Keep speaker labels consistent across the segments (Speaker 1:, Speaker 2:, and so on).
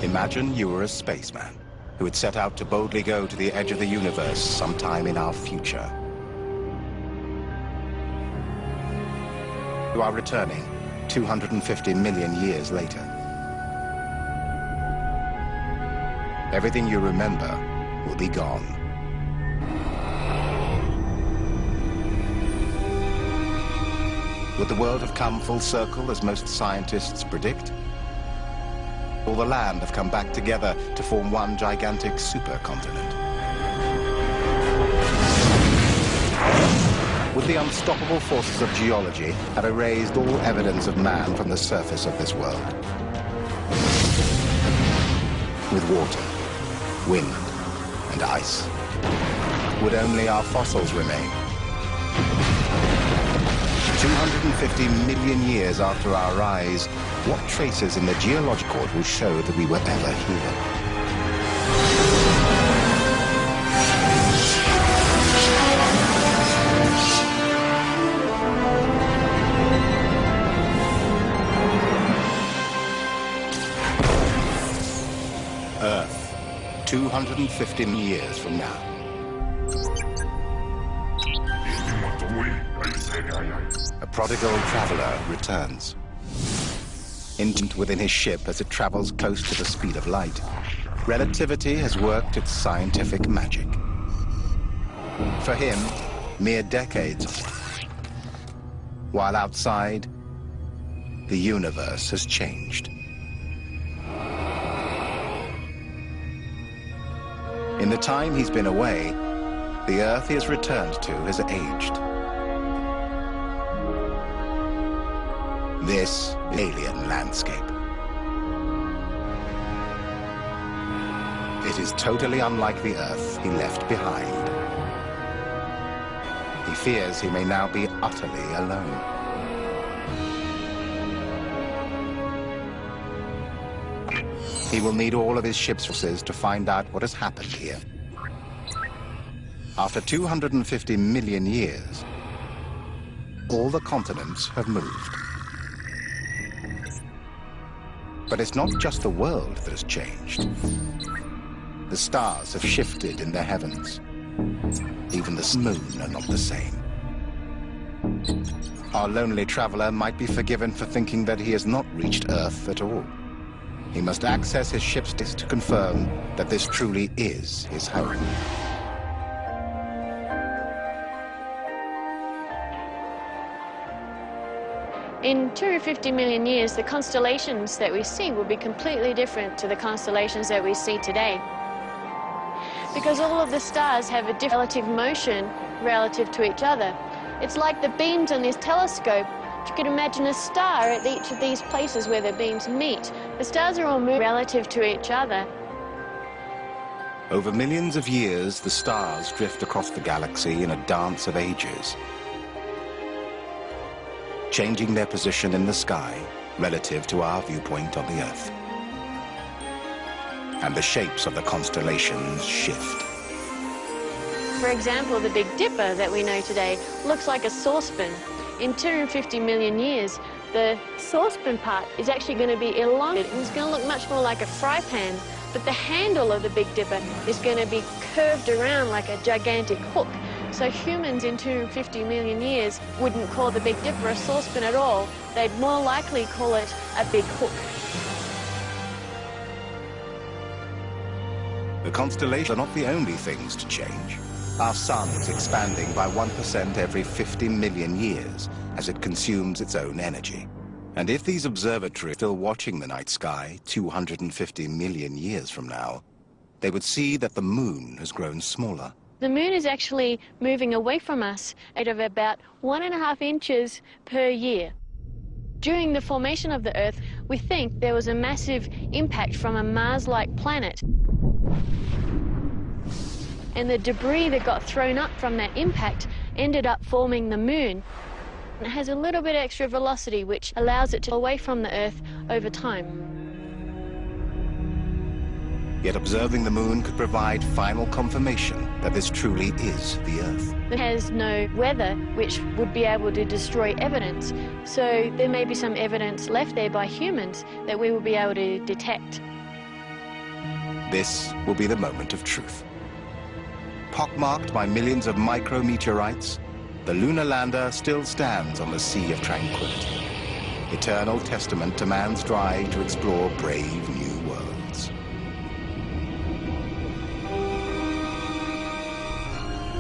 Speaker 1: Imagine you were a spaceman who had set out to boldly go to the edge of the universe sometime in our future. You are returning 250 million years later. Everything you remember will be gone. Would the world have come full circle as most scientists predict? Will the land have come back together to form one gigantic supercontinent? Would the unstoppable forces of geology have erased all evidence of man from the surface of this world? With water, wind, and ice, would only our fossils remain? 250 million years after our rise, what traces in the geologic record will show that we were ever here? Earth, 250 years from now. A prodigal traveler returns. Instant within his ship as it travels close to the speed of light, relativity has worked its scientific magic. For him, mere decades, while outside, the universe has changed. In the time he's been away, the Earth he has returned to has aged. This alien landscape. It is totally unlike the Earth he left behind. He fears he may now be utterly alone. He will need all of his ship's forces to find out what has happened here. After 250 million years, all the continents have moved. But it's not just the world that has changed. The stars have shifted in the heavens. Even the moon are not the same. Our lonely traveler might be forgiven for thinking that he has not reached Earth at all. He must access his ship's disk to confirm that this truly is his home.
Speaker 2: In 250 million years, the constellations that we see will be completely different to the constellations that we see today. Because all of the stars have a different relative motion relative to each other. It's like the beams on this telescope. You could imagine a star at each of these places where the beams meet. The stars are all moving relative to each other.
Speaker 1: Over millions of years, the stars drift across the galaxy in a dance of ages, changing their position in the sky relative to our viewpoint on the Earth. And the shapes of the constellations shift.
Speaker 2: For example, the Big Dipper that we know today looks like a saucepan. In 250 million years, the saucepan part is actually going to be elongated and it's going to look much more like a fry pan, but the handle of the Big Dipper is going to be curved around like a gigantic hook. So humans in 250 million years wouldn't call the Big Dipper a saucepan at all. They'd more likely call it a big hook.
Speaker 1: The constellations are not the only things to change. Our sun is expanding by 1% every 50 million years as it consumes its own energy. And if these observatories are still watching the night sky 250 million years from now, they would see that the moon has grown smaller.
Speaker 2: The moon is actually moving away from us at about 1.5 inches per year. During the formation of the Earth, we think there was a massive impact from a Mars-like planet. And the debris that got thrown up from that impact ended up forming the moon. It has a little bit extra velocity, which allows it to go away from the Earth over time.
Speaker 1: Yet observing the moon could provide final confirmation that this truly is the Earth.
Speaker 2: It has no weather which would be able to destroy evidence, so there may be some evidence left there by humans that we will be able to detect.
Speaker 1: This will be the moment of truth. Pockmarked by millions of micrometeorites, the lunar lander still stands on the sea of tranquility, eternal testament to man's drive to explore brave new worlds.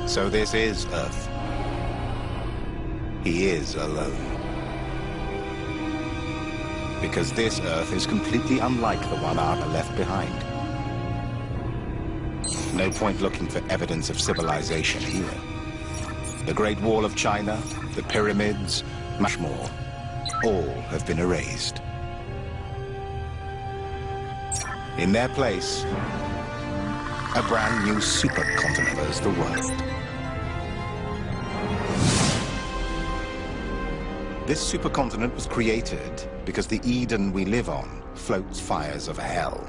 Speaker 1: So this is Earth. He is alone. Because this Earth is completely unlike the one our left behind. No point looking for evidence of civilization here. The Great Wall of China, the pyramids, much more, all have been erased. In their place, a brand new supercontinent covers the world. This supercontinent was created because the Eden we live on floats fires of hell.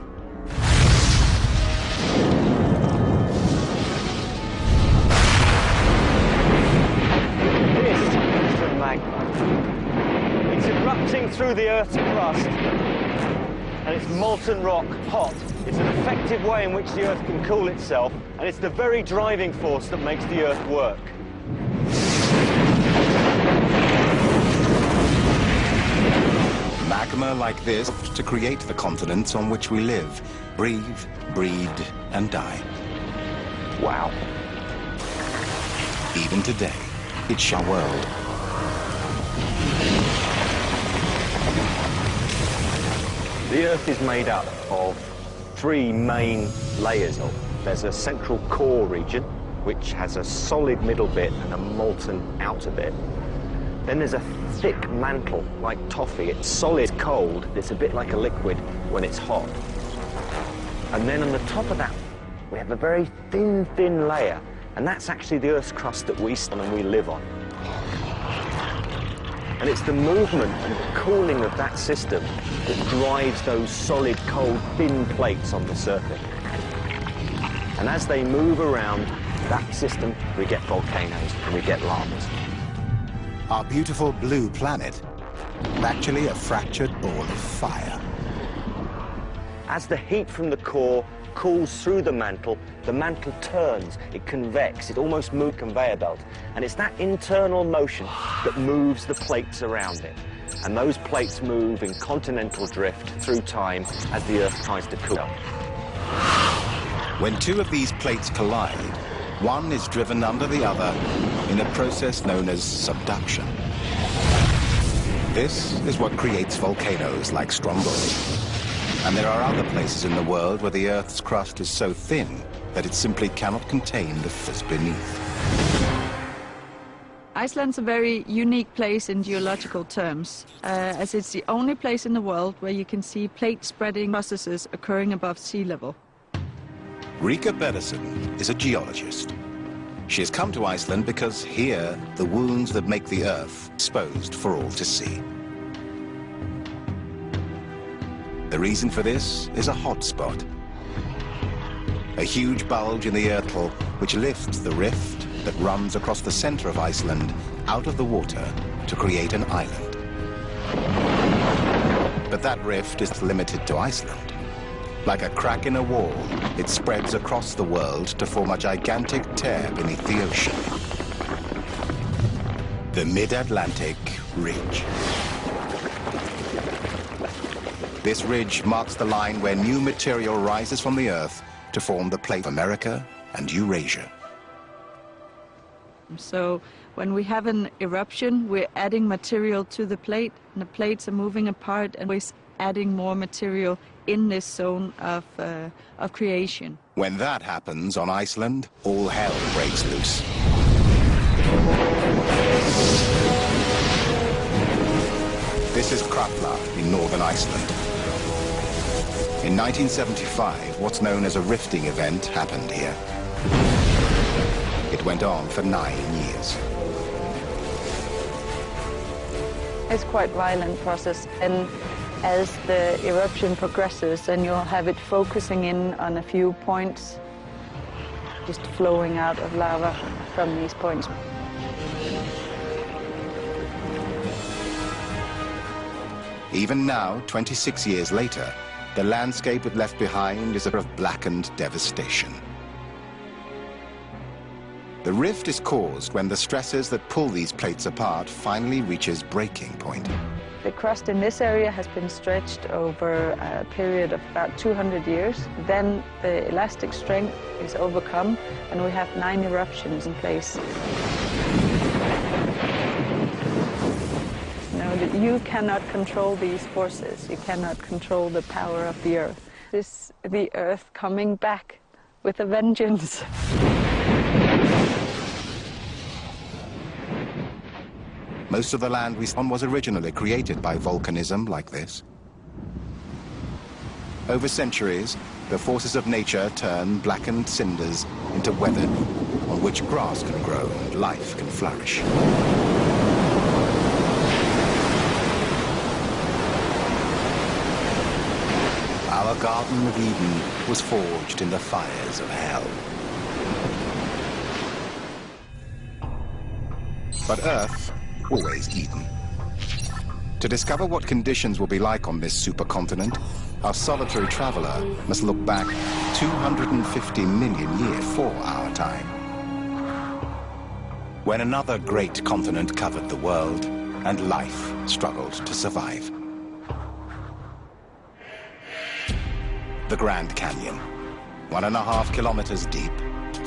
Speaker 3: This is the magma. It's erupting through the Earth's crust, and it's molten rock, hot. It's an effective way in which the Earth can cool itself, and it's the very driving force that makes the Earth work.
Speaker 1: Magma like this to create the continents on which we live, breathe, breed, and die.
Speaker 3: Wow.
Speaker 1: Even today, it's our world.
Speaker 3: The Earth is made up of three main layers. There's a central core region, which has a solid middle bit and a molten outer bit. Then there's a thick mantle, like toffee. It's solid cold. It's a bit like a liquid when it's hot. And then on the top of that, we have a very thin layer. And that's actually the Earth's crust that we stand and we live on. And it's the movement and the cooling of that system that drives those solid, cold, thin plates on the surface. And as they move around that system, we get volcanoes and we get lavas.
Speaker 1: Our beautiful blue planet is actually a fractured ball of fire.
Speaker 3: As the heat from the core cools through the mantle turns, it convects, it almost moves a conveyor belt. And it's that internal motion that moves the plates around it. And those plates move in continental drift through time as the Earth tries to cool.
Speaker 1: When two of these plates collide, one is driven under the other in a process known as subduction. This is what creates volcanoes like Stromboli. And there are other places in the world where the Earth's crust is so thin that it simply cannot contain the force beneath.
Speaker 4: Iceland's a very unique place in geological terms, as it's the only place in the world where you can see plate spreading processes occurring above sea level.
Speaker 1: Rika Pedersen is a geologist. She has come to Iceland because here, the wounds that make the Earth exposed for all to see. The reason for this is a hotspot. A huge bulge in the Earth which lifts the rift that runs across the center of Iceland out of the water to create an island. But that rift is limited to Iceland. Like a crack in a wall, it spreads across the world to form a gigantic tear beneath the ocean. The Mid-Atlantic Ridge. This ridge marks the line where new material rises from the Earth to form the plate of America and Eurasia.
Speaker 4: So when we have an eruption, we're adding material to the plate, and the plates are moving apart, and we're adding more material in this zone of creation.
Speaker 1: When that happens on Iceland, all hell breaks loose. This is Krafla in northern Iceland. In 1975, what's known as a rifting event happened here. It went on for 9 years.
Speaker 5: It's quite a violent process, and as the eruption progresses, and you'll have it focusing in on a few points, just flowing out of lava from these points.
Speaker 1: Even now, 26 years later, the landscape it left behind is of blackened devastation. The rift is caused when the stresses that pull these plates apart finally reaches breaking point.
Speaker 5: The crust in this area has been stretched over a period of about 200 years. Then the elastic strength is overcome, and we have 9 eruptions in place. Now, you cannot control these forces. You cannot control the power of the Earth. This is the Earth coming back with a vengeance.
Speaker 1: Most of the land we saw was originally created by volcanism like this. Over centuries, the forces of nature turn blackened cinders into weather on which grass can grow and life can flourish. Our Garden of Eden was forged in the fires of hell. But Earth, always Eden. To discover what conditions will be like on this supercontinent, our solitary traveler must look back 250 million years for our time, when another great continent covered the world and life struggled to survive. The Grand Canyon, 1.5 kilometers deep,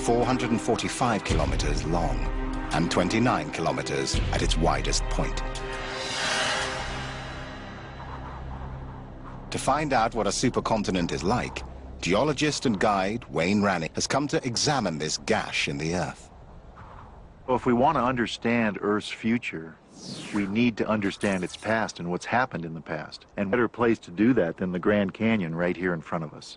Speaker 1: 445 kilometers long, and 29 kilometers at its widest point. To find out what a supercontinent is like, geologist and guide Wayne Rannie has come to examine this gash in the Earth.
Speaker 6: Well, if we want to understand Earth's future, we need to understand its past and what's happened in the past. And better place to do that than the Grand Canyon right here in front of us.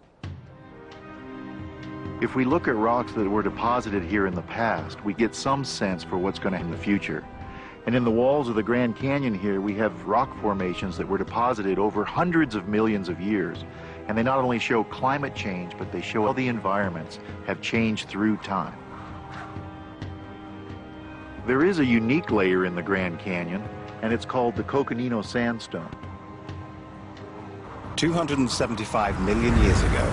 Speaker 6: If we look at rocks that were deposited here in the past, we get some sense for what's going to happen in the future. And in the walls of the Grand Canyon here, we have rock formations that were deposited over hundreds of millions of years. And they not only show climate change, but they show how the environments have changed through time. There is a unique layer in the Grand Canyon, and it's called the Coconino Sandstone.
Speaker 1: 275 million years ago,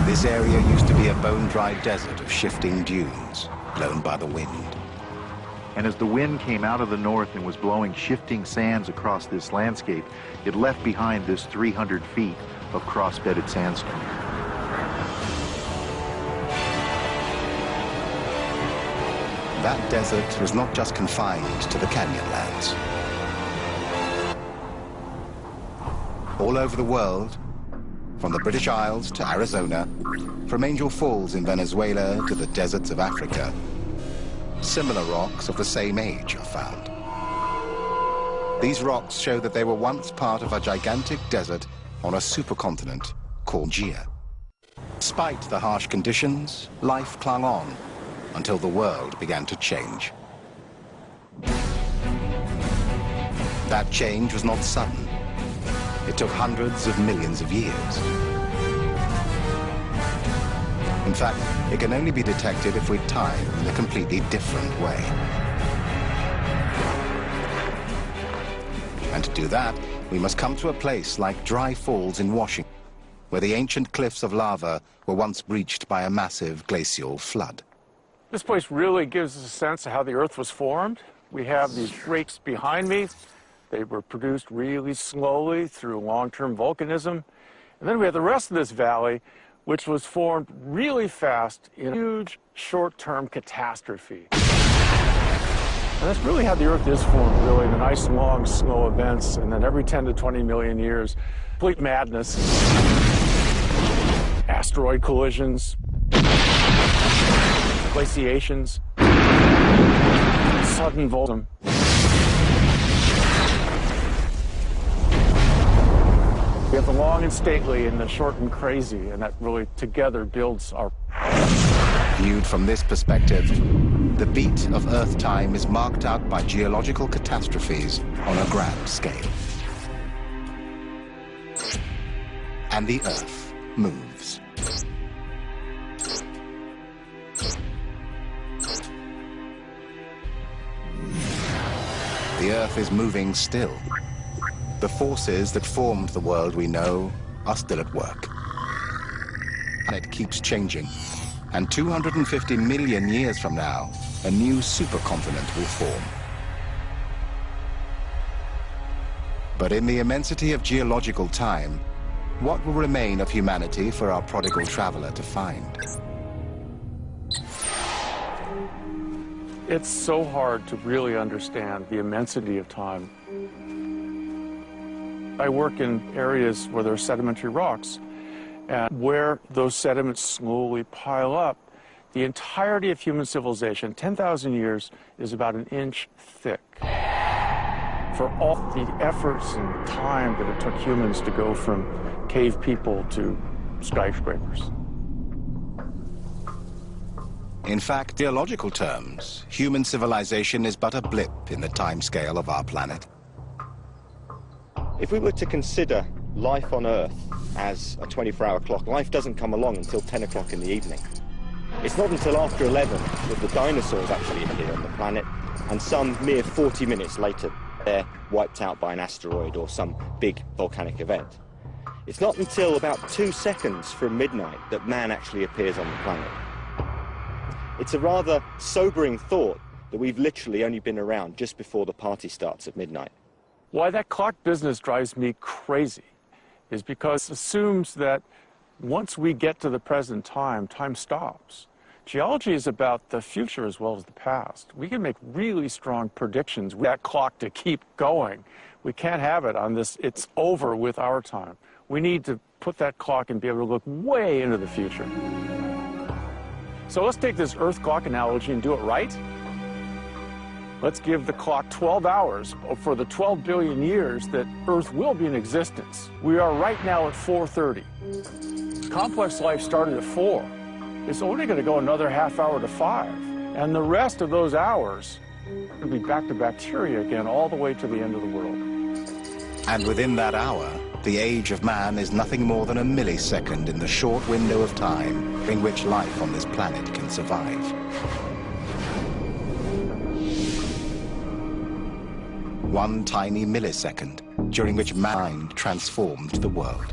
Speaker 1: this area used to be a bone-dry desert of shifting dunes, blown by the wind.
Speaker 6: And as the wind came out of the north and was blowing shifting sands across this landscape, it left behind this 300 feet of cross-bedded sandstone.
Speaker 1: That desert was not just confined to the Canyonlands. All over the world, from the British Isles to Arizona, from Angel Falls in Venezuela to the deserts of Africa, similar rocks of the same age are found. These rocks show that they were once part of a gigantic desert on a supercontinent called Gaia. Despite the harsh conditions, life clung on until the world began to change. That change was not sudden. It took hundreds of millions of years. In fact, it can only be detected if we time in a completely different way. And to do that, we must come to a place like Dry Falls in Washington, where the ancient cliffs of lava were once breached by a massive glacial flood.
Speaker 7: This place really gives us a sense of how the Earth was formed. We have these breaks behind me. They were produced really slowly through long-term volcanism. And then we have the rest of this valley, which was formed really fast in a huge short-term catastrophe. And that's really how the Earth is formed, really, the nice, long, slow events, and then every 10 to 20 million years, complete madness, asteroid collisions, glaciations, sudden volcanism. We have the long and stately and the short and crazy, and that really together builds our...
Speaker 1: Viewed from this perspective, the beat of Earth time is marked out by geological catastrophes on a grand scale. And the Earth moves. The Earth is moving still. The forces that formed the world we know are still at work. And it keeps changing, and 250 million years from now, a new supercontinent will form. But in the immensity of geological time, what will remain of humanity for our prodigal traveler to find?
Speaker 7: It's so hard to really understand the immensity of time. I work in areas where there are sedimentary rocks, and where those sediments slowly pile up, the entirety of human civilization, 10,000 years, is about an inch thick. For all the efforts and time that it took humans to go from cave people to skyscrapers.
Speaker 1: In fact, geological terms, human civilization is but a blip in the timescale of our planet.
Speaker 3: If we were to consider life on Earth as a 24-hour clock, life doesn't come along until 10 o'clock in the evening. It's not until after 11 that the dinosaurs actually appear on the planet, and some mere 40 minutes later they're wiped out by an asteroid or some big volcanic event. It's not until about 2 seconds from midnight that man actually appears on the planet. It's a rather sobering thought that we've literally only been around just before the party starts at midnight.
Speaker 7: Why that clock business drives me crazy is because it assumes that once we get to the present time, time stops. Geology is about the future as well as the past. We can make really strong predictions with that clock to keep going. We can't have it on this, it's over with our time. We need to put that clock and be able to look way into the future. So let's take this Earth clock analogy and do it right. Let's give the clock 12 hours for the 12 billion years that Earth will be in existence. We are right now at 4:30. Complex life started at 4. It's only going to go another half hour to 5. And the rest of those hours will be back to bacteria again all the way to the end of the world.
Speaker 1: And within that hour, the age of man is nothing more than a millisecond in the short window of time in which life on this planet can survive. One tiny millisecond during which mind transformed the world.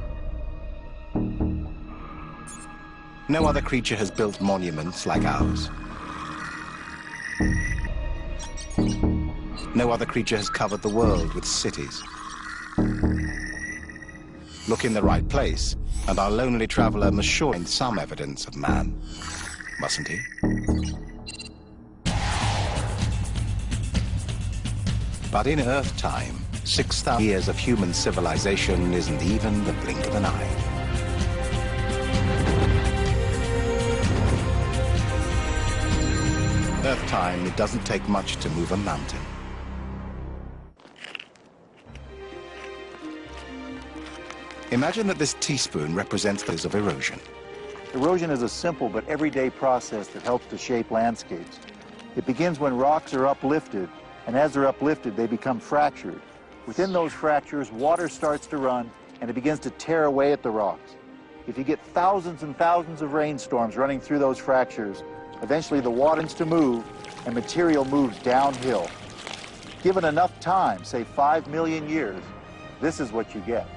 Speaker 1: No other creature has built monuments like ours. No other creature has covered the world with cities. Look in the right place, and our lonely traveler must surely find some evidence of man, mustn't he? But in Earth time, 6,000 years of human civilization isn't even the blink of an eye. Earth time, it doesn't take much to move a mountain. Imagine that this teaspoon represents those of erosion.
Speaker 6: Erosion is a simple but everyday process that helps to shape landscapes. It begins when rocks are uplifted, and as they're uplifted, they become fractured. Within those fractures, water starts to run, and it begins to tear away at the rocks. If you get thousands and thousands of rainstorms running through those fractures, eventually the water begins to move, and material moves downhill. Given enough time, say 5 million years, this is what you get.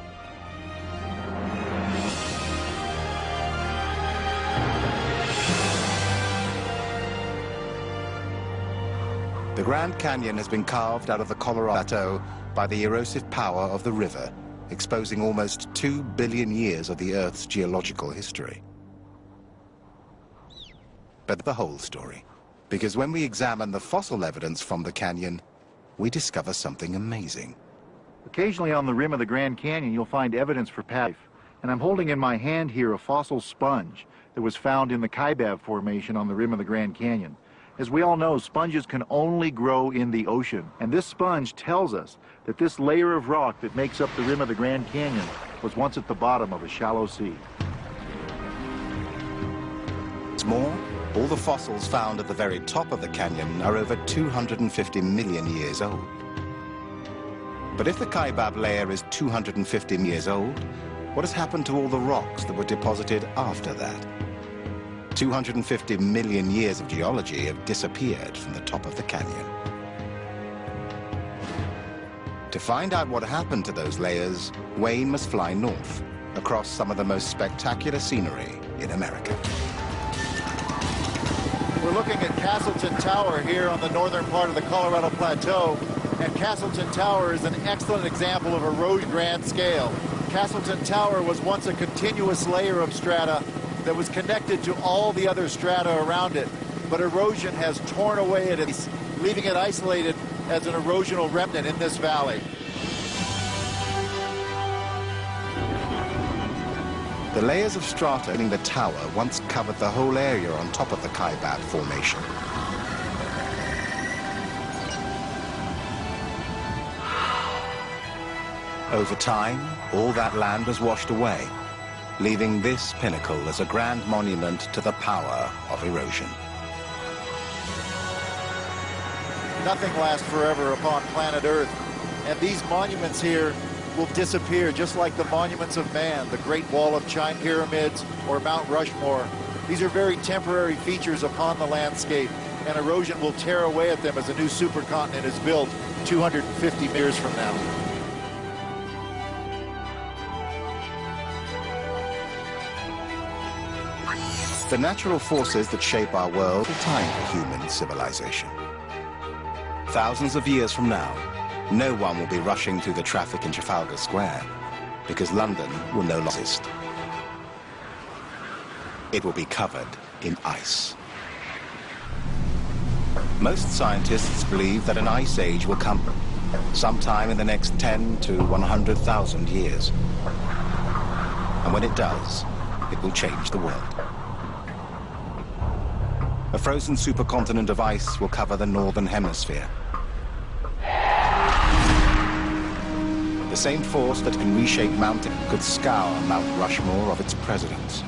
Speaker 1: The Grand Canyon has been carved out of the Colorado Plateau by the erosive power of the river, exposing almost 2 billion years of the Earth's geological history. But the whole story, because when we examine the fossil evidence from the canyon, we discover something amazing.
Speaker 6: Occasionally on the rim of the Grand Canyon, you'll find evidence for past life. And I'm holding in my hand here a fossil sponge that was found in the Kaibab Formation on the rim of the Grand Canyon. As we all know, sponges can only grow in the ocean, and this sponge tells us that this layer of rock that makes up the rim of the Grand Canyon was once at the bottom of a shallow sea.
Speaker 1: What's more, all the fossils found at the very top of the canyon are over 250 million years old. But if the Kaibab layer is 250 years old, what has happened to all the rocks that were deposited after that? 250 million years of geology have disappeared from the top of the canyon. To find out what happened to those layers, Wayne must fly north across some of the most spectacular scenery in America.
Speaker 6: We're looking at Castleton Tower here on the northern part of the Colorado Plateau, and Castleton Tower is an excellent example of erosion grand scale. Castleton Tower was once a continuous layer of strata that was connected to all the other strata around it, but erosion has torn away at it, leaving it isolated as an erosional remnant in this valley.
Speaker 1: The layers of strata in the tower once covered the whole area on top of the Kaibab Formation. Over time, all that land was washed away, leaving this pinnacle as a grand monument to the power of erosion.
Speaker 6: Nothing lasts forever upon planet Earth, and these monuments here will disappear just like the monuments of man, the Great Wall of China pyramids or Mount Rushmore. These are very temporary features upon the landscape, and erosion will tear away at them as a new supercontinent is built 250 years from now.
Speaker 1: The natural forces that shape our world are time for human civilization. Thousands of years from now, no one will be rushing through the traffic in Trafalgar Square because London will no longer exist. It will be covered in ice. Most scientists believe that an ice age will come sometime in the next 10 to 100,000 years. And when it does, it will change the world. A frozen supercontinent of ice will cover the northern hemisphere. The same force that can reshape mountains could scour Mount Rushmore of its presidents.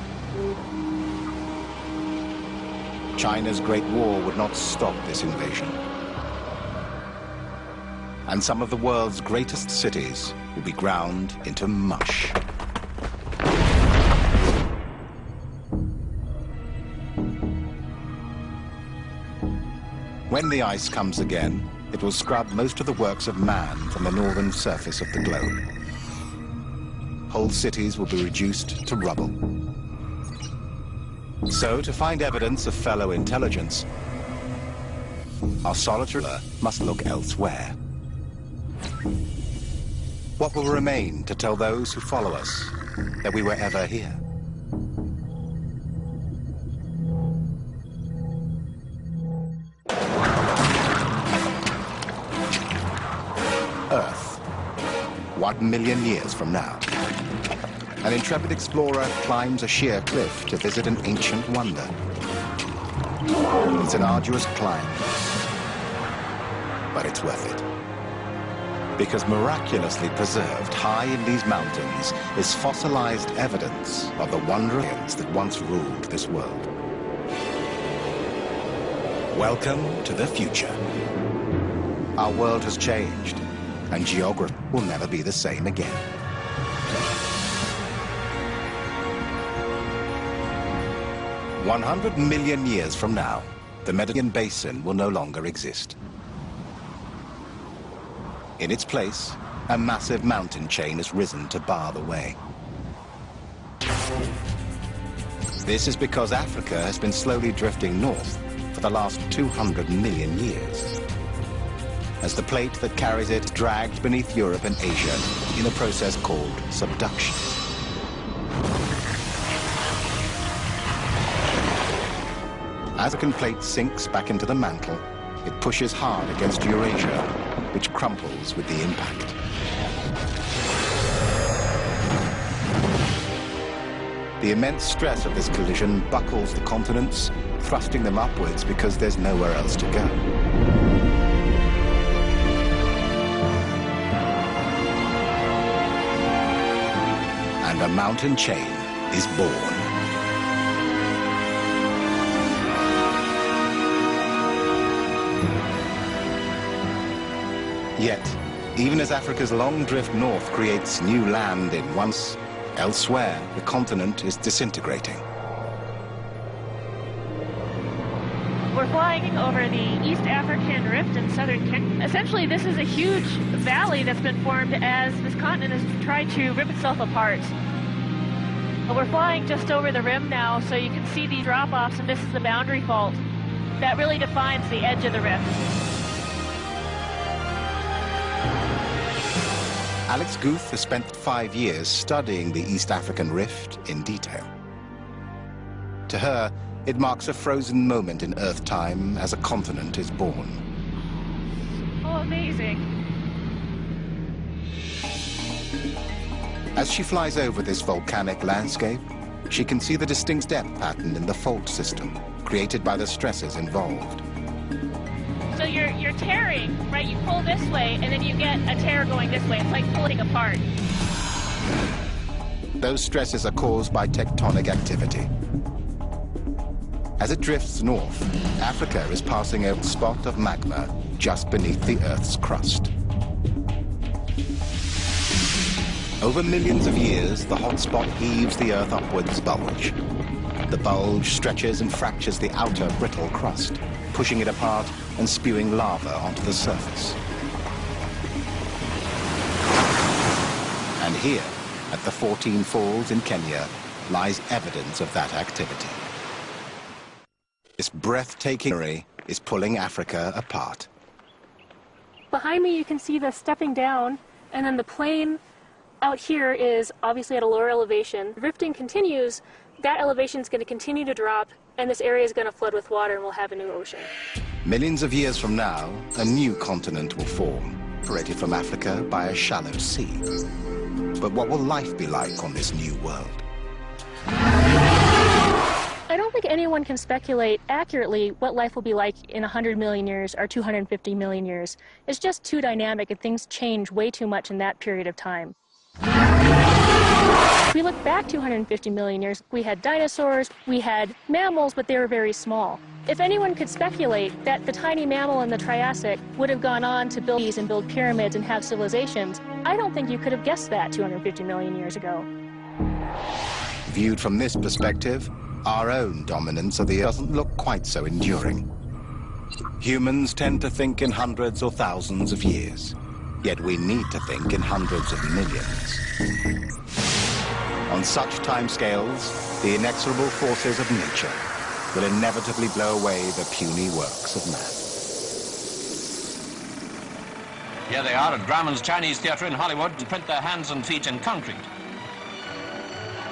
Speaker 1: China's Great War would not stop this invasion. And some of the world's greatest cities will be ground into mush. When the ice comes again, it will scrub most of the works of man from the northern surface of the globe. Whole cities will be reduced to rubble. So, to find evidence of fellow intelligence, our solitary must look elsewhere. What will remain to tell those who follow us that we were ever here? Earth, 1 million years from now. An intrepid explorer climbs a sheer cliff to visit an ancient wonder. It's an arduous climb, but it's worth it. Because miraculously preserved high in these mountains is fossilized evidence of the wonders that once ruled this world. Welcome to the future. Our world has changed, and geography will never be the same again. "100 million years from now, the Mediterranean basin will no longer exist. In its place, a massive mountain chain has risen to bar the way. This is because Africa has been slowly drifting north for the last 200 million years, as the plate that carries it dragged beneath Europe and Asia in a process called subduction. As the African plate sinks back into the mantle, it pushes hard against Eurasia, which crumples with the impact. The immense stress of this collision buckles the continents, thrusting them upwards because there's nowhere else to go. And a mountain chain is born. Yet, even as Africa's long drift north creates new land in once, elsewhere the continent is disintegrating.
Speaker 8: We're flying over the East African Rift in southern Kenya. Essentially, this is a huge valley that's been formed as this continent has tried to rip itself apart. We're flying just over the rim now, so you can see the drop-offs, and this is the boundary fault. That really defines the edge of the rift.
Speaker 1: Alex Guth has spent 5 years studying the East African Rift in detail. To her, it marks a frozen moment in Earth time as a continent is born.
Speaker 8: Oh, amazing.
Speaker 1: As she flies over this volcanic landscape, she can see the distinct depth pattern in the fault system created by the stresses involved.
Speaker 8: So you're tearing, right? You pull this way, and then you get a tear going this way. It's like pulling apart.
Speaker 1: Those stresses are caused by tectonic activity. As it drifts north, Africa is passing a spot of magma just beneath the Earth's crust. Over millions of years, the hot spot heaves the Earth upwards bulge. The bulge stretches and fractures the outer brittle crust, pushing it apart and spewing lava onto the surface. And here, at the 14 Falls in Kenya, lies evidence of that activity. This breathtaking area is pulling Africa apart.
Speaker 8: Behind me, you can see the stepping down, and then the plain out here is obviously at a lower elevation. The rifting continues, that elevation is going to continue to drop, and this area is going to flood with water, and we'll have a new ocean.
Speaker 1: Millions of years from now, a new continent will form, separated from Africa by a shallow sea. But what will life be like on this new world?
Speaker 8: I don't think anyone can speculate accurately what life will be like in 100 million years or 250 million years. It's just too dynamic, and things change way too much in that period of time. If we look back 250 million years, we had dinosaurs, we had mammals, but they were very small. If anyone could speculate that the tiny mammal in the Triassic would have gone on to build these and build pyramids and have civilizations, I don't think you could have guessed that 250 million years ago.
Speaker 1: Viewed from this perspective, our own dominance of the Earth doesn't look quite so enduring. Humans tend to think in hundreds or thousands of years, yet we need to think in hundreds of millions. On such timescales, the inexorable forces of nature will inevitably blow away the puny works of man.
Speaker 9: Here they are at Grauman's Chinese Theatre in Hollywood to print their hands and feet in concrete.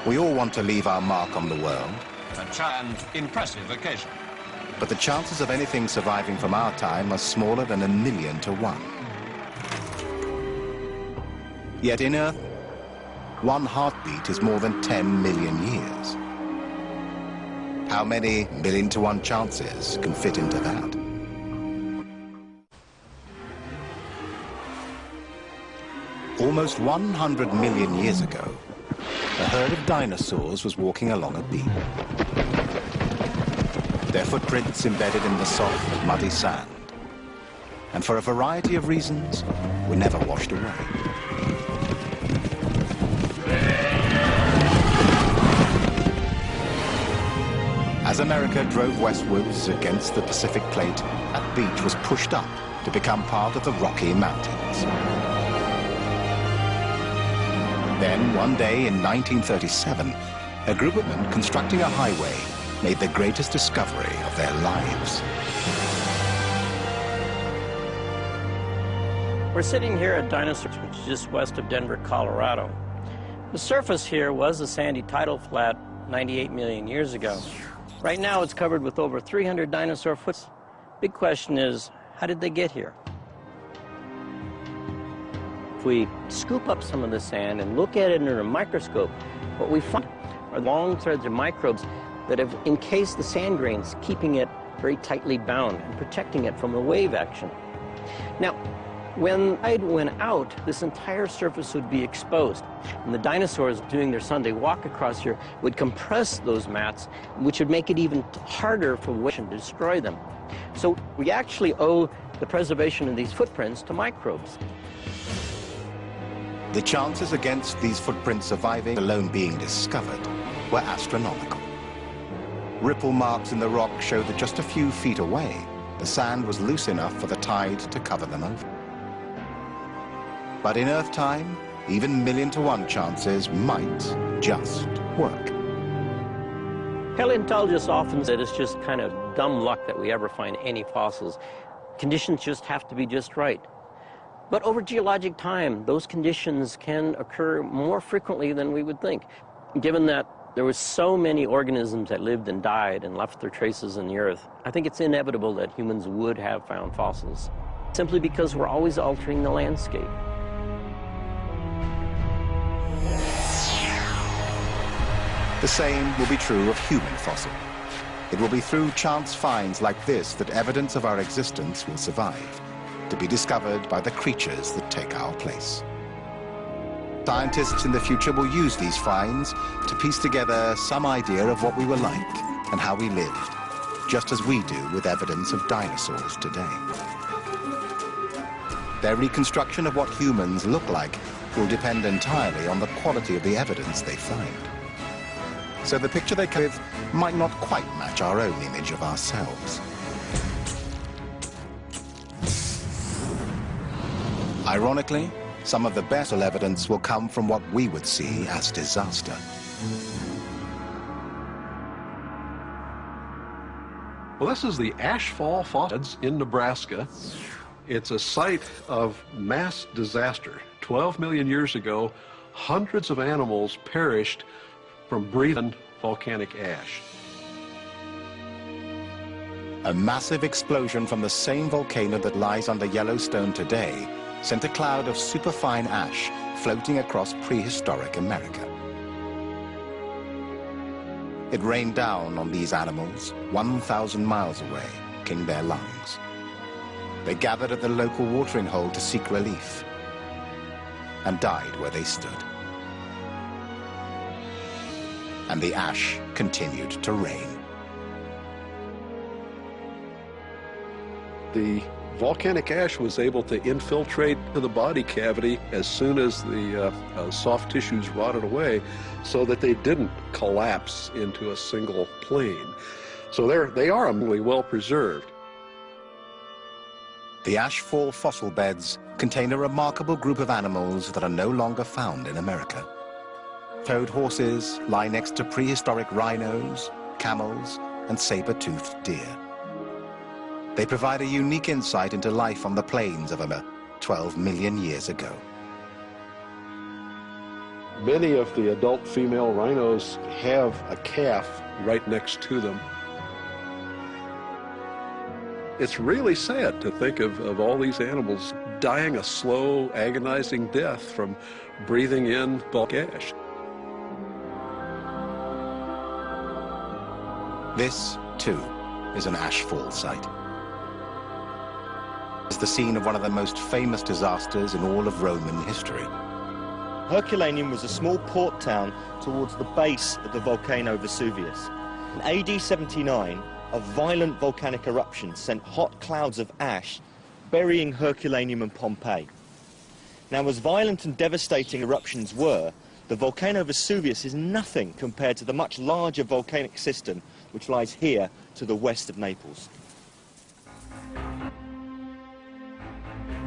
Speaker 1: We all want to leave our mark on the world.
Speaker 9: A and impressive occasion.
Speaker 1: But the chances of anything surviving from our time are smaller than 1,000,000 to 1. Yet in Earth, one heartbeat is more than 10 million years. How many 1,000,000 to 1 chances can fit into that? Almost 100 million years ago, a herd of dinosaurs was walking along a beach. Their footprints embedded in the soft, muddy sand, and for a variety of reasons, were never washed away. As America drove westwards against the Pacific Plate, that beach was pushed up to become part of the Rocky Mountains. Then, one day in 1937, a group of men constructing a highway made the greatest discovery of their lives.
Speaker 10: We're sitting here at Dinosaurs, which is just west of Denver, Colorado. The surface here was a sandy tidal flat 98 million years ago. Right now it's covered with over 300 dinosaur footprints. Big question is, how did they get here? If we scoop up some of the sand and look at it under a microscope, what we find are long threads of microbes that have encased the sand grains, keeping it very tightly bound and protecting it from the wave action. Now, when tide went out, this entire surface would be exposed. And the dinosaurs doing their Sunday walk across here would compress those mats, which would make it even harder for waves to destroy them. So we actually owe the preservation of these footprints to microbes.
Speaker 1: The chances against these footprints surviving, alone being discovered, were astronomical. Ripple marks in the rock showed that just a few feet away, the sand was loose enough for the tide to cover them over. But in Earth time, even 1,000,000 to 1 chances might just work.
Speaker 10: Paleontologists often say it's just kind of dumb luck that we ever find any fossils. Conditions just have to be just right. But over geologic time, those conditions can occur more frequently than we would think. Given that there were so many organisms that lived and died and left their traces in the earth, I think it's inevitable that humans would have found fossils, simply because we're always altering the landscape.
Speaker 1: The same will be true of human fossil. It will be through chance finds like this that evidence of our existence will survive, to be discovered by the creatures that take our place. Scientists in the future will use these finds to piece together some idea of what we were like and how we lived, just as we do with evidence of dinosaurs today. Their reconstruction of what humans look like will depend entirely on the quality of the evidence they find. So the picture they come with might not quite match our own image of ourselves. Ironically, some of the best evidence will come from what we would see as disaster.
Speaker 11: Well, this is the Ashfall Fossils in Nebraska. It's a site of mass disaster. 12 million years ago, hundreds of animals perished from breathing volcanic ash.
Speaker 1: A massive explosion from the same volcano that lies under Yellowstone today sent a cloud of superfine ash floating across prehistoric America. It rained down on these animals 1,000 miles away, killing their lungs. They gathered at the local watering hole to seek relief and died where they stood. And the ash continued to rain.
Speaker 11: The volcanic ash was able to infiltrate to the body cavity as soon as the soft tissues rotted away, so that they didn't collapse into a single plane. So they are amazingly well preserved.
Speaker 1: The ashfall fossil beds contain a remarkable group of animals that are no longer found in America. Toed horses lie next to prehistoric rhinos, camels, and saber-toothed deer. They provide a unique insight into life on the plains of America 12 million years ago.
Speaker 11: Many of the adult female rhinos have a calf right next to them. It's really sad to think of all these animals dying a slow, agonizing death from breathing in volcanic ash.
Speaker 1: This, too, is an ashfall site. It's the scene of one of the most famous disasters in all of Roman history.
Speaker 12: Herculaneum was a small port town towards the base of the volcano Vesuvius. In AD 79, a violent volcanic eruption sent hot clouds of ash burying Herculaneum and Pompeii. Now, as violent and devastating eruptions were, the volcano Vesuvius is nothing compared to the much larger volcanic system which lies here to the west of Naples.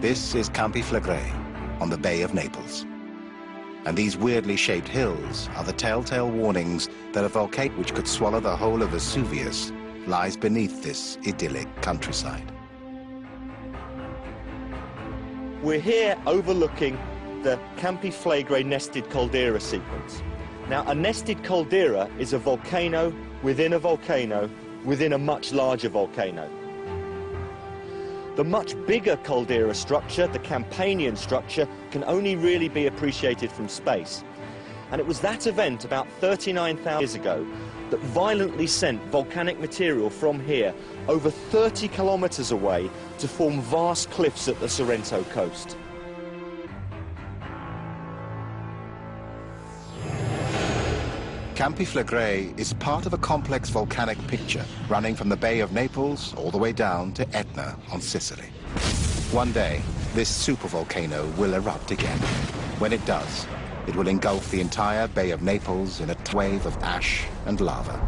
Speaker 1: This is Campi Flegrei on the Bay of Naples. And these weirdly shaped hills are the telltale warnings that a volcano which could swallow the whole of Vesuvius lies beneath this idyllic countryside.
Speaker 12: We're here overlooking the Campi Flegrei nested caldera sequence. Now, a nested caldera is a volcano within a much larger volcano. The much bigger caldera structure, the Campanian structure, can only really be appreciated from space. And it was that event about 39,000 years ago that violently sent volcanic material from here over 30 kilometers away to form vast cliffs at the Sorrento coast.
Speaker 1: Campi Flegrei is part of a complex volcanic picture running from the Bay of Naples all the way down to Etna on Sicily. One day, this supervolcano will erupt again. When it does, it will engulf the entire Bay of Naples in a wave of ash and lava.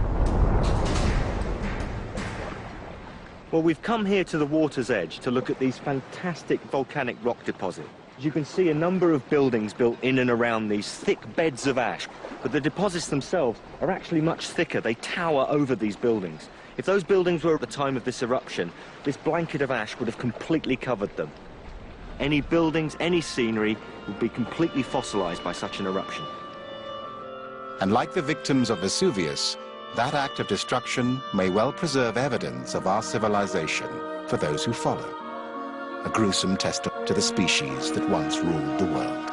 Speaker 12: Well, we've come here to the water's edge to look at these fantastic volcanic rock deposits. As you can see, a number of buildings built in and around these thick beds of ash, but the deposits themselves are actually much thicker. They tower over these buildings. If those buildings were at the time of this eruption, this blanket of ash would have completely covered them. Any buildings, any scenery would be completely fossilized by such an eruption.
Speaker 1: And like the victims of Vesuvius, that act of destruction may well preserve evidence of our civilization for those who follow. A gruesome testament to the species that once ruled the world.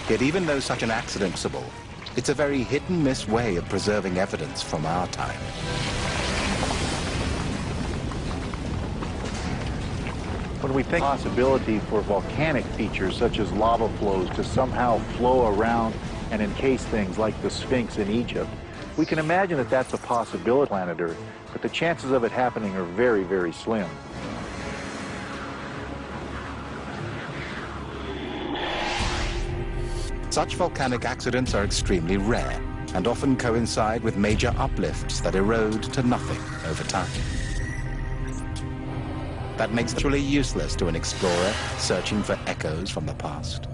Speaker 1: Yet even though such an accident is possible, it's a very hit-and-miss way of preserving evidence from our time.
Speaker 6: When we think possibility for volcanic features such as lava flows to somehow flow around and encase things like the Sphinx in Egypt, we can imagine that that's a possibility on planet Earth, but the chances of it happening are very, very slim.
Speaker 1: Such volcanic accidents are extremely rare and often coincide with major uplifts that erode to nothing over time. That makes it really useless to an explorer searching for echoes from the past.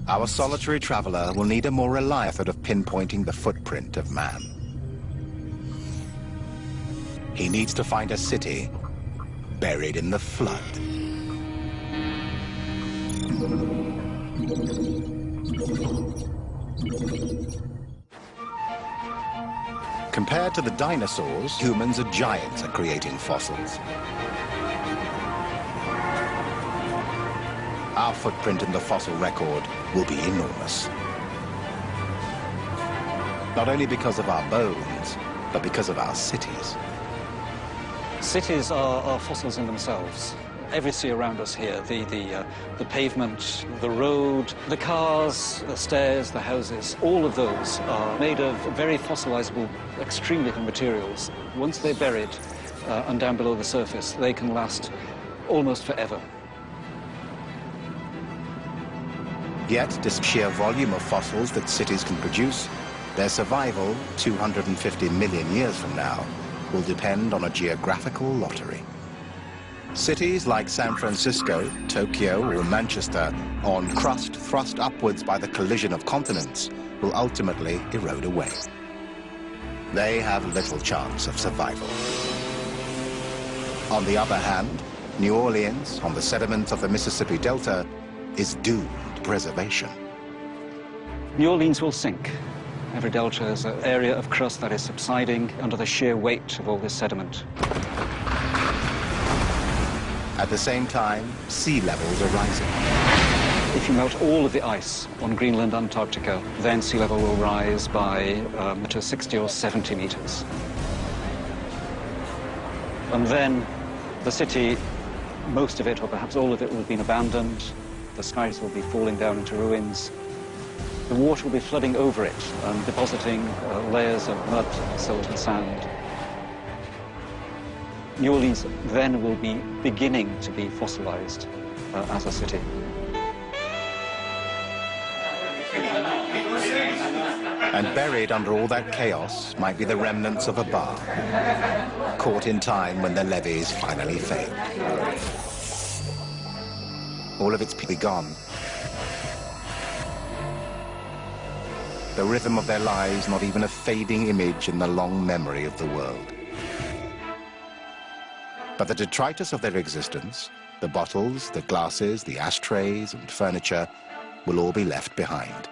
Speaker 1: Our solitary traveler will need a more reliable method of pinpointing the footprint of man. He needs to find a city buried in the flood. Compared to the dinosaurs, humans are giants at creating fossils. Our footprint in the fossil record will be enormous. Not only because of our bones, but because of our cities.
Speaker 13: Cities are fossils in themselves. Everything around us here, the pavement, the road, the cars, the stairs, the houses, all of those are made of very fossilizable, extremely materials. Once they're buried and down below the surface, they can last almost forever.
Speaker 1: Yet, this sheer volume of fossils that cities can produce, their survival 250 million years from now will depend on a geographical lottery. Cities like San Francisco, Tokyo, or Manchester, on crust thrust upwards by the collision of continents, will ultimately erode away. They have little chance of survival. On the other hand, New Orleans, on the sediments of the Mississippi Delta, is doomed to preservation.
Speaker 13: New Orleans will sink. Every delta is an area of crust that is subsiding under the sheer weight of all this sediment.
Speaker 1: At the same time, sea levels are rising.
Speaker 13: If you melt all of the ice on Greenland, Antarctica, then sea level will rise by 60 or 70 meters. And then the city, most of it, or perhaps all of it, will have been abandoned. The skies will be falling down into ruins. The water will be flooding over it and depositing layers of mud, silt and sand. New Orleans then will be beginning to be fossilized as a city.
Speaker 1: And buried under all that chaos might be the remnants of a bar, caught in time when the levees finally fail. All of its people gone. The rhythm of their lives not even a fading image in the long memory of the world. But the detritus of their existence, the bottles, the glasses, the ashtrays and furniture, will all be left behind.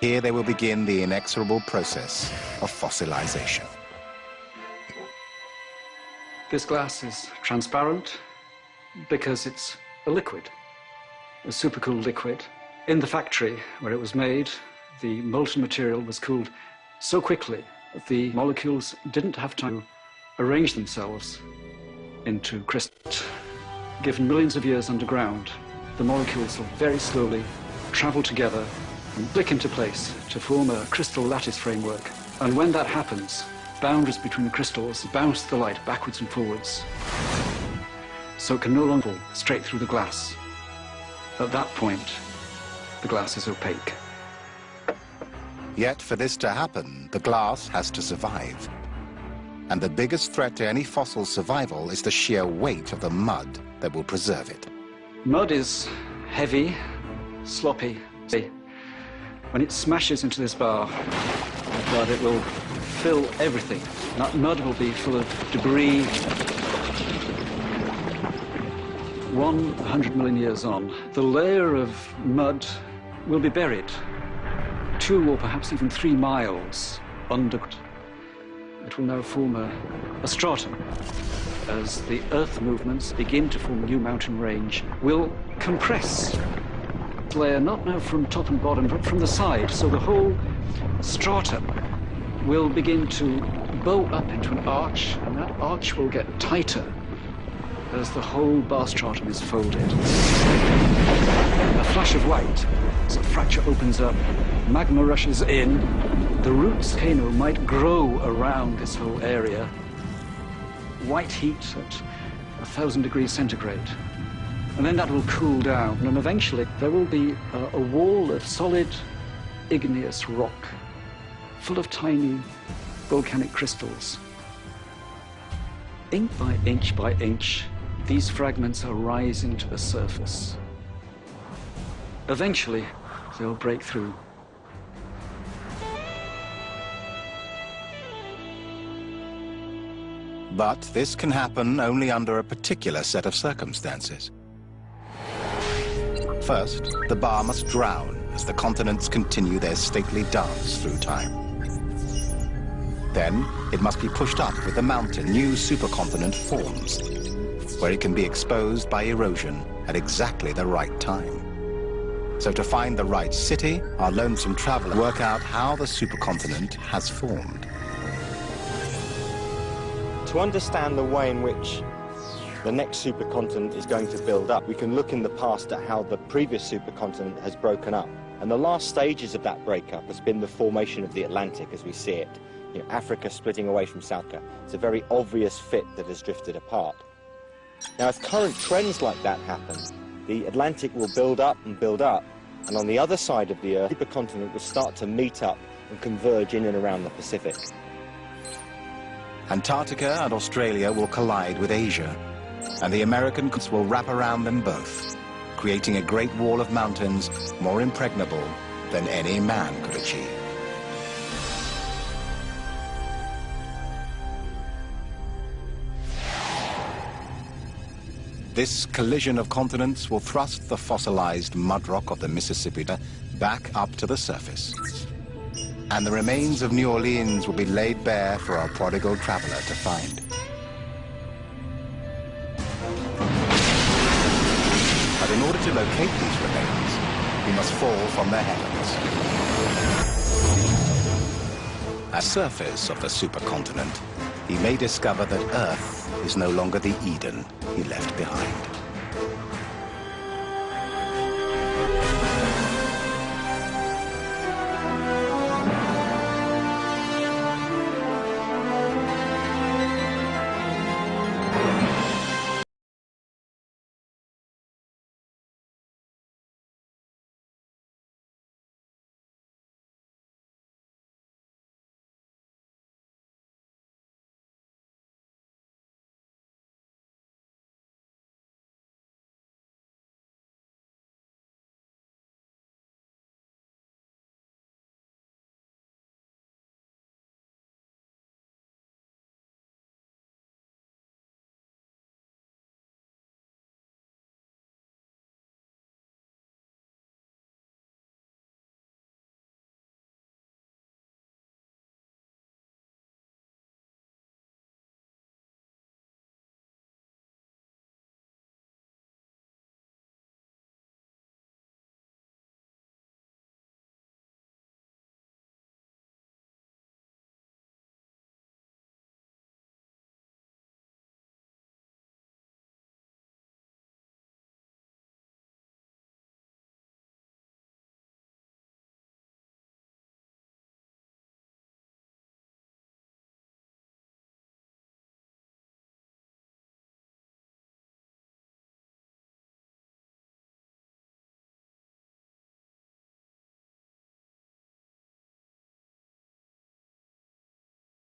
Speaker 1: Here they will begin the inexorable process of fossilization.
Speaker 13: This glass is transparent because it's a liquid, a supercooled liquid. In the factory where it was made, the molten material was cooled so quickly that the molecules didn't have time to arrange themselves into crystals. Given millions of years underground, the molecules will very slowly travel together and click into place to form a crystal lattice framework. And when that happens, boundaries between the crystals bounce the light backwards and forwards, so it can no longer fall straight through the glass. At that point, the glass is opaque.
Speaker 1: Yet for this to happen, the glass has to survive. And the biggest threat to any fossil's survival is the sheer weight of the mud that will preserve it.
Speaker 13: Mud is heavy, sloppy. When it smashes into this bar, it will fill everything. That mud will be full of debris. 100 million years on, the layer of mud will be buried 2 or perhaps even 3 miles under. It will now form a stratum. As the Earth movements begin to form a new mountain range, will compress the layer not now from top and bottom, but from the side. So the whole stratum will begin to bow up into an arch, and that arch will get tighter as the whole bar stratum is folded. A flash of white, as a fracture opens up, magma rushes in, the roots of the volcano might grow around this whole area. White heat at 1,000 degrees centigrade. And then that will cool down, and eventually there will be a wall of solid igneous rock, full of tiny volcanic crystals. Inch by inch, these fragments are rising to the surface. Eventually, they'll break through.
Speaker 1: But this can happen only under a particular set of circumstances. First, the bar must drown as the continents continue their stately dance through time. Then, it must be pushed up with the mountain. New supercontinent forms, where it can be exposed by erosion at exactly the right time. So to find the right city, our lonesome traveler work out how the supercontinent has formed.
Speaker 12: To understand the way in which the next supercontinent is going to build up, we can look in the past at how the previous supercontinent has broken up. And the last stages of that breakup has been the formation of the Atlantic as we see it. You know, Africa splitting away from South America. It's a very obvious fit that has drifted apart. Now, if current trends like that happen, the Atlantic will build up, and on the other side of the Earth, the supercontinent will start to meet up and converge in and around the Pacific.
Speaker 1: Antarctica and Australia will collide with Asia, and the American continent will wrap around them both, creating a great wall of mountains more impregnable than any man could achieve. This collision of continents will thrust the fossilized mud rock of the Mississippi back up to the surface. And the remains of New Orleans will be laid bare for our prodigal traveler to find. But in order to locate these remains, we must fall from the heavens. At the surface of the supercontinent, he may discover that Earth is no longer the Eden he left behind.